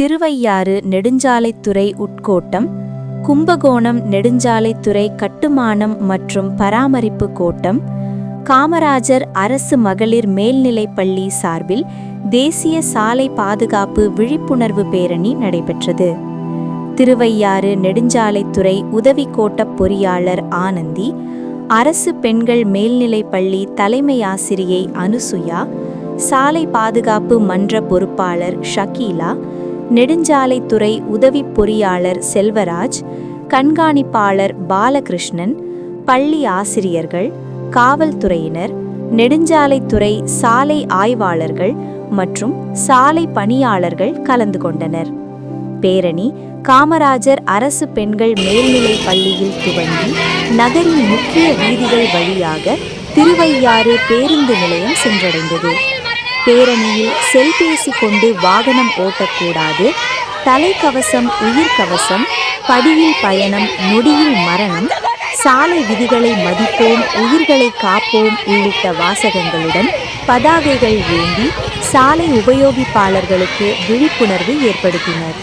திருவையாறு நெடுஞ்சாலைத்துறை உட்கோட்டம், கும்பகோணம் நெடுஞ்சாலைத்துறை கட்டுமானம் மற்றும் பராமரிப்பு கோட்டம், காமராஜர் அரசு மகளிர் மேல்நிலைப்பள்ளி சார்பில் தேசிய சாலை பாதுகாப்பு விழிப்புணர்வு பேரணி நடைபெற்றது. திருவையாறு நெடுஞ்சாலைத்துறை உதவி கோட்ட பொறியாளர் ஆனந்தி, அரசு பெண்கள் மேல்நிலைப்பள்ளி தலைமை ஆசிரியை அனுசுயா, சாலை பாதுகாப்பு மன்ற பொறுப்பாளர் ஷக்கீலா, நெடுஞ்சாலைத்துறை உதவி பொறியாளர் செல்வராஜ், கண்காணிப்பாளர் பாலகிருஷ்ணன், பள்ளி ஆசிரியர்கள், காவல்துறையினர், நெடுஞ்சாலைத்துறை சாலை ஆய்வாளர்கள் மற்றும் சாலை பணியாளர்கள் கலந்து கொண்டனர். பேரணி காமராஜர் அரசு பெண்கள் மேல்நிலைப் பள்ளியில் துவங்கி நகரின் முக்கிய வீதிகள் வழியாக திருவையாறு பேருந்து நிலையம் சென்றடைந்தது. பேரணியில் செல்பேசி கொண்டு வாகனம் ஓட்டக்கூடாது, தலைக்கவசம் உயிர்கவசம், படியில் பயணம் நொடியில் மரணம், சாலை விதிகளை மதிப்போம் உயிர்களை காப்போம் உள்ளிட்ட வாசகங்களுடன் பதாகைகள் ஏந்தி சாலை உபயோகிப்பாளர்களுக்கு விழிப்புணர்வு ஏற்படுத்தினர்.